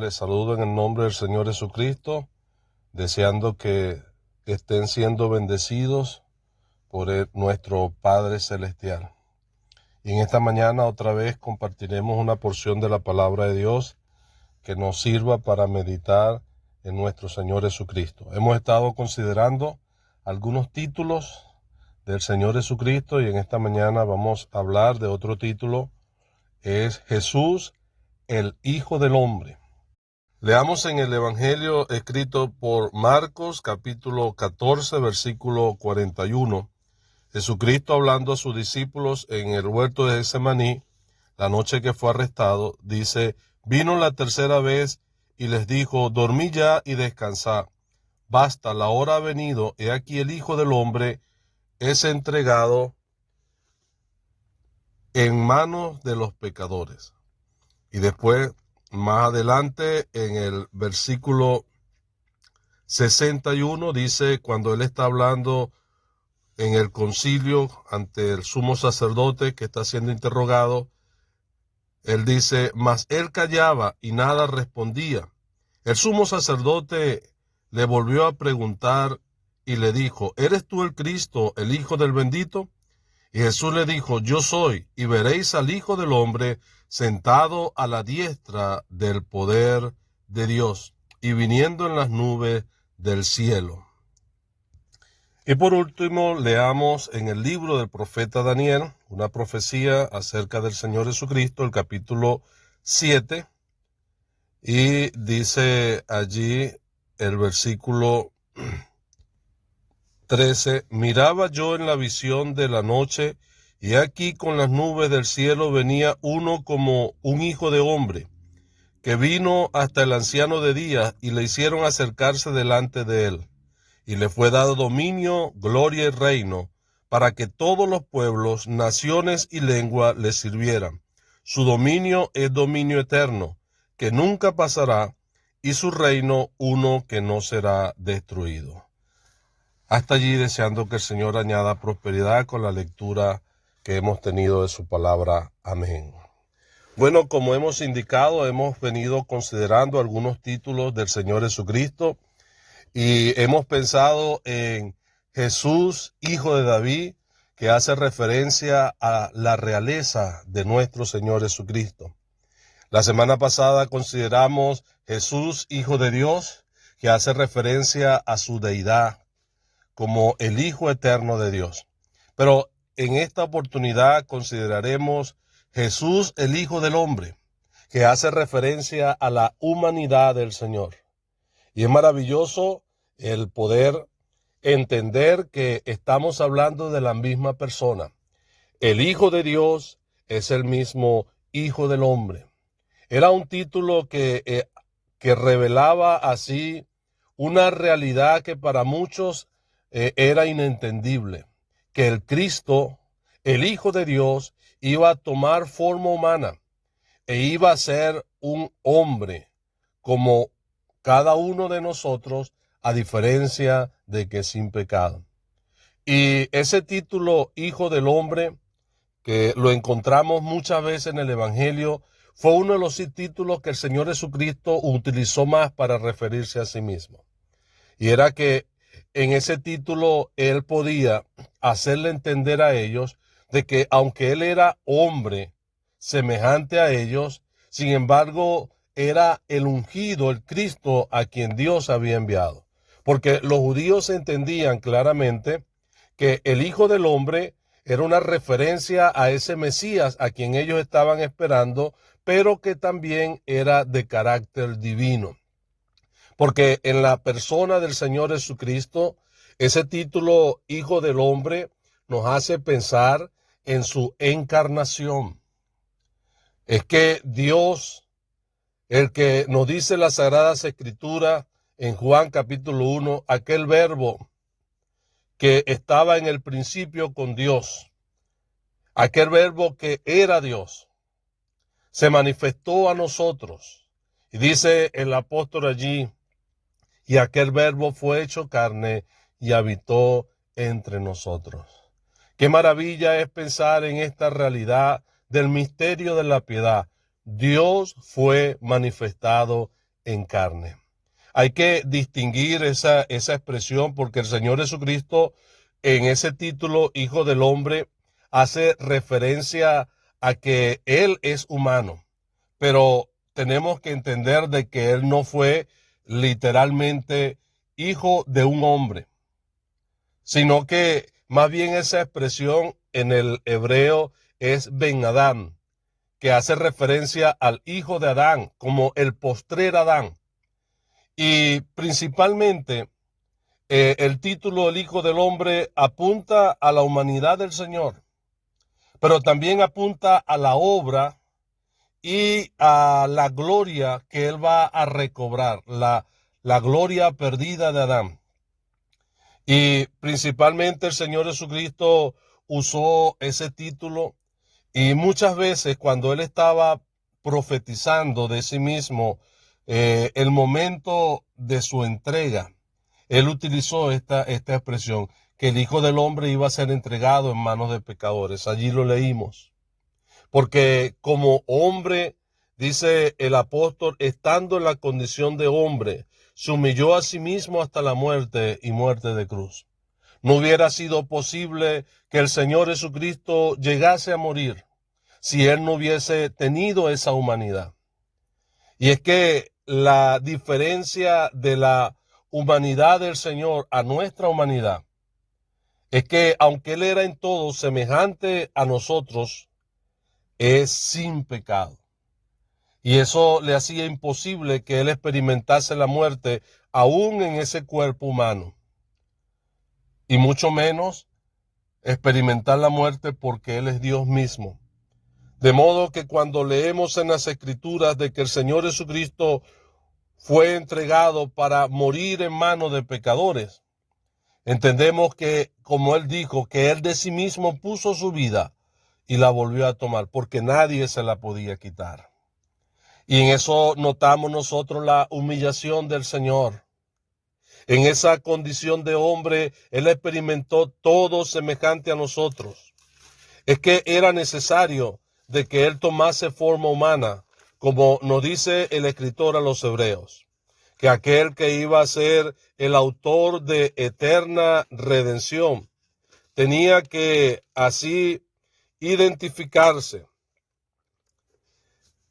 Les saludo en el nombre del Señor Jesucristo, deseando que estén siendo bendecidos por nuestro Padre Celestial. Y en esta mañana otra vez compartiremos una porción de la palabra de Dios que nos sirva para meditar en nuestro Señor Jesucristo. Hemos estado considerando algunos títulos del Señor Jesucristo y en esta mañana vamos a hablar de otro título, es Jesús, el Hijo del Hombre. Leamos en el Evangelio escrito por Marcos, capítulo 14, versículo 41. Jesucristo hablando a sus discípulos en el huerto de Getsemaní, la noche que fue arrestado, dice: vino la tercera vez y les dijo: dormid ya y descansad. Basta, la hora ha venido, he aquí el Hijo del Hombre es entregado en manos de los pecadores. Y después, más adelante, en el versículo 61, dice, cuando él está hablando en el concilio ante el sumo sacerdote que está siendo interrogado, él dice: mas él callaba y nada respondía. El sumo sacerdote le volvió a preguntar y le dijo: ¿eres tú el Cristo, el Hijo del Bendito? Y Jesús le dijo: yo soy, y veréis al Hijo del Hombre sentado a la diestra del poder de Dios, y viniendo en las nubes del cielo. Y por último, leamos en el libro del profeta Daniel, una profecía acerca del Señor Jesucristo, el capítulo 7, y dice allí el versículo 13, miraba yo en la visión de la noche, y aquí con las nubes del cielo venía uno como un hijo de hombre, que vino hasta el anciano de días, y le hicieron acercarse delante de él. Y le fue dado dominio, gloria y reino, para que todos los pueblos, naciones y lenguas le sirvieran. Su dominio es dominio eterno, que nunca pasará, y su reino uno que no será destruido. Hasta allí, deseando que el Señor añada prosperidad con la lectura que hemos tenido de su palabra. Amén. Bueno, como hemos indicado, hemos venido considerando algunos títulos del Señor Jesucristo y hemos pensado en Jesús, Hijo de David, que hace referencia a la realeza de nuestro Señor Jesucristo. La semana pasada consideramos Jesús, Hijo de Dios, que hace referencia a su deidad como el Hijo eterno de Dios. Pero en esta oportunidad consideraremos Jesús, el Hijo del Hombre, que hace referencia a la humanidad del Señor. Y es maravilloso el poder entender que estamos hablando de la misma persona. El Hijo de Dios es el mismo Hijo del Hombre. Era un título que revelaba así una realidad que para muchos era inentendible, que el Cristo, el Hijo de Dios, iba a tomar forma humana e iba a ser un hombre como cada uno de nosotros, a diferencia de que sin pecado. Y ese título, Hijo del Hombre, que lo encontramos muchas veces en el Evangelio, fue uno de los títulos que el Señor Jesucristo utilizó más para referirse a sí mismo. Y era que en ese título él podía hacerle entender a ellos de que aunque él era hombre semejante a ellos, sin embargo era el ungido, el Cristo a quien Dios había enviado. Porque los judíos entendían claramente que el Hijo del Hombre era una referencia a ese Mesías a quien ellos estaban esperando, pero que también era de carácter divino. Porque en la persona del Señor Jesucristo, ese título Hijo del Hombre nos hace pensar en su encarnación. Es que Dios, el que nos dice las Sagradas Escrituras en Juan capítulo 1, aquel verbo que estaba en el principio con Dios, aquel verbo que era Dios, se manifestó a nosotros. Y dice el apóstol allí: y aquel verbo fue hecho carne y habitó entre nosotros. Qué maravilla es pensar en esta realidad del misterio de la piedad. Dios fue manifestado en carne. Hay que distinguir esa expresión porque el Señor Jesucristo en ese título, Hijo del Hombre, hace referencia a que Él es humano, pero tenemos que entender de que Él no fue literalmente hijo de un hombre, sino que más bien esa expresión en el hebreo es Ben Adán, que hace referencia al hijo de Adán, como el postrer Adán. Y principalmente el título del Hijo del Hombre apunta a la humanidad del Señor, pero también apunta a la obra y a la gloria que Él va a recobrar, la gloria perdida de Adán. Y principalmente el Señor Jesucristo usó ese título y muchas veces cuando Él estaba profetizando de sí mismo, el momento de su entrega, Él utilizó esta expresión, que el Hijo del Hombre iba a ser entregado en manos de pecadores. Allí lo leímos. Porque como hombre, dice el apóstol, estando en la condición de hombre, se humilló a sí mismo hasta la muerte y muerte de cruz. No hubiera sido posible que el Señor Jesucristo llegase a morir si Él no hubiese tenido esa humanidad. Y es que la diferencia de la humanidad del Señor a nuestra humanidad es que aunque Él era en todo semejante a nosotros, es sin pecado. Y eso le hacía imposible que Él experimentase la muerte aún en ese cuerpo humano. Y mucho menos experimentar la muerte porque Él es Dios mismo. De modo que cuando leemos en las Escrituras de que el Señor Jesucristo fue entregado para morir en manos de pecadores, entendemos que, como Él dijo, que Él de sí mismo puso su vida y la volvió a tomar, porque nadie se la podía quitar. Y en eso notamos nosotros la humillación del Señor. En esa condición de hombre, Él experimentó todo semejante a nosotros. Es que era necesario de que Él tomase forma humana, como nos dice el escritor a los Hebreos, que aquel que iba a ser el autor de eterna redención tenía que así identificarse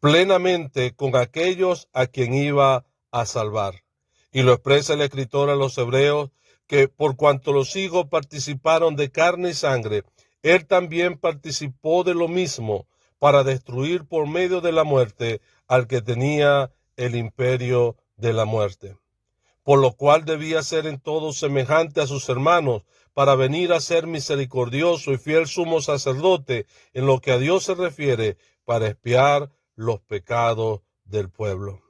plenamente con aquellos a quien iba a salvar. Y lo expresa el escritor a los Hebreos, que por cuanto los hijos participaron de carne y sangre, Él también participó de lo mismo para destruir por medio de la muerte al que tenía el imperio de la muerte. Por lo cual debía ser en todo semejante a sus hermanos, para venir a ser misericordioso y fiel sumo sacerdote en lo que a Dios se refiere, para expiar los pecados del pueblo.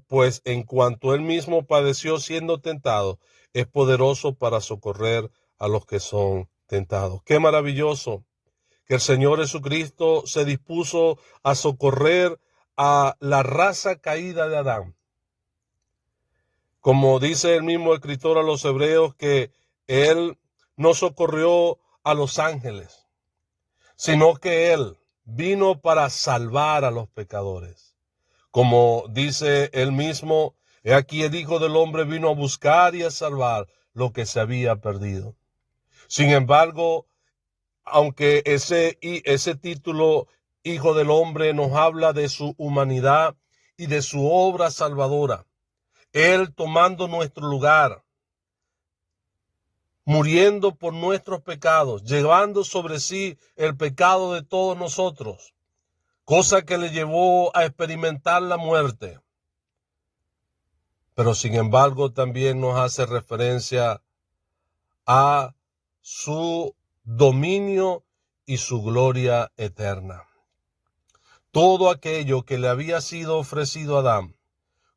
Pues en cuanto Él mismo padeció siendo tentado, es poderoso para socorrer a los que son tentados. ¡Qué maravilloso! Que el Señor Jesucristo se dispuso a socorrer a la raza caída de Adán. Como dice el mismo escritor a los Hebreos, que Él no socorrió a los ángeles, sino que Él vino para salvar a los pecadores. Como dice él mismo, he aquí el Hijo del Hombre vino a buscar y a salvar lo que se había perdido. Sin embargo, aunque ese título, Hijo del Hombre, nos habla de su humanidad y de su obra salvadora, Él tomando nuestro lugar, muriendo por nuestros pecados, llevando sobre sí el pecado de todos nosotros, cosa que le llevó a experimentar la muerte. Pero sin embargo también nos hace referencia a su dominio y su gloria eterna. Todo aquello que le había sido ofrecido a Adán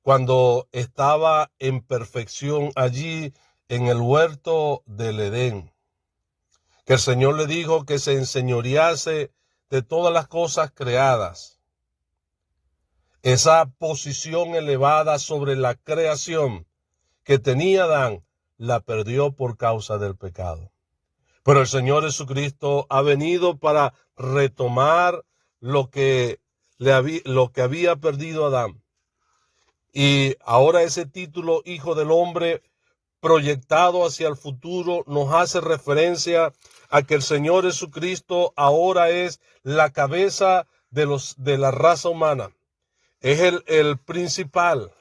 cuando estaba en perfección allí en el huerto del Edén, que el Señor le dijo que se enseñorease de todas las cosas creadas. Esa posición elevada sobre la creación que tenía Adán, la perdió por causa del pecado. Pero el Señor Jesucristo ha venido para retomar lo que había perdido Adán. Y ahora ese título, Hijo del Hombre, proyectado hacia el futuro, nos hace referencia a que el Señor Jesucristo ahora es la cabeza de la raza humana. Es el principal.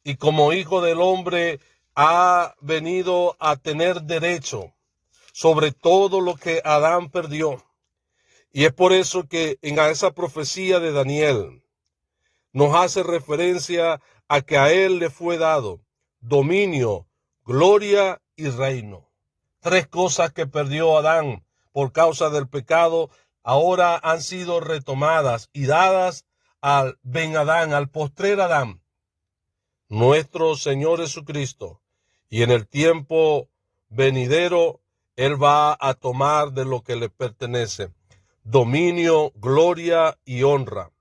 Y como Hijo del Hombre ha venido a tener derecho sobre todo lo que Adán perdió. Y es por eso que en esa profecía de Daniel nos hace referencia a que a él le fue dado dominio, gloria y reino. Tres cosas que perdió Adán por causa del pecado ahora han sido retomadas y dadas al Ben Adán, al postrer Adán, nuestro Señor Jesucristo. Y en el tiempo venidero, Él va a tomar de lo que le pertenece dominio, gloria y honra,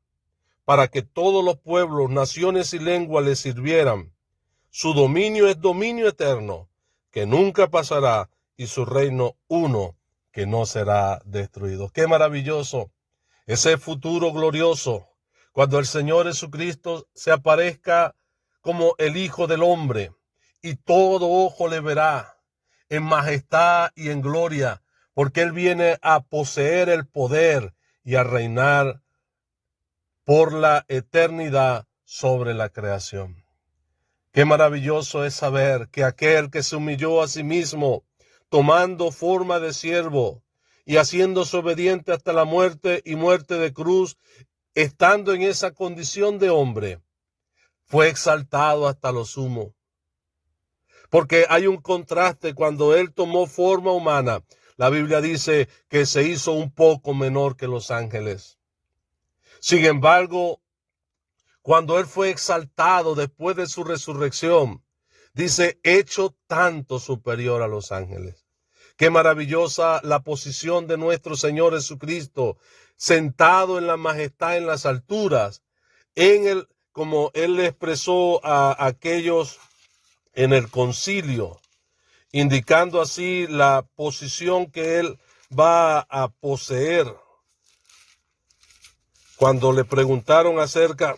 para que todos los pueblos, naciones y lenguas le sirvieran. Su dominio es dominio eterno, que nunca pasará, y su reino uno, que no será destruido. ¡Qué maravilloso! Ese futuro glorioso, cuando el Señor Jesucristo se aparezca como el Hijo del Hombre, y todo ojo le verá en majestad y en gloria, porque Él viene a poseer el poder y a reinar por la eternidad sobre la creación. Qué maravilloso es saber que aquel que se humilló a sí mismo, tomando forma de siervo y haciéndose obediente hasta la muerte y muerte de cruz, estando en esa condición de hombre, fue exaltado hasta lo sumo. Porque hay un contraste cuando Él tomó forma humana. La Biblia dice que se hizo un poco menor que los ángeles. Sin embargo, cuando Él fue exaltado después de su resurrección, dice, hecho tanto superior a los ángeles. Qué maravillosa la posición de nuestro Señor Jesucristo, sentado en la majestad en las alturas, como Él le expresó a aquellos en el concilio, indicando así la posición que Él va a poseer. Cuando le preguntaron acerca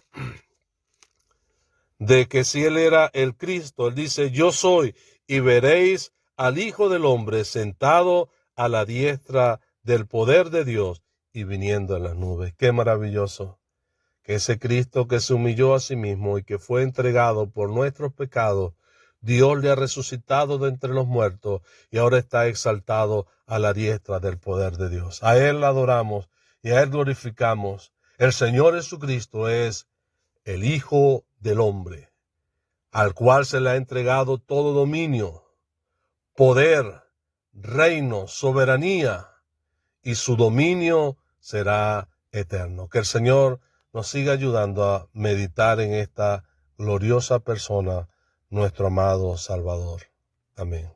de que si Él era el Cristo, Él dice, yo soy, y veréis al Hijo del Hombre sentado a la diestra del poder de Dios y viniendo en las nubes. Qué maravilloso que ese Cristo que se humilló a sí mismo y que fue entregado por nuestros pecados, Dios le ha resucitado de entre los muertos y ahora está exaltado a la diestra del poder de Dios. A Él le adoramos y a Él glorificamos. El Señor Jesucristo es el Hijo del Hombre, al cual se le ha entregado todo dominio, poder, reino, soberanía, y su dominio será eterno. Que el Señor nos siga ayudando a meditar en esta gloriosa persona, nuestro amado Salvador. Amén.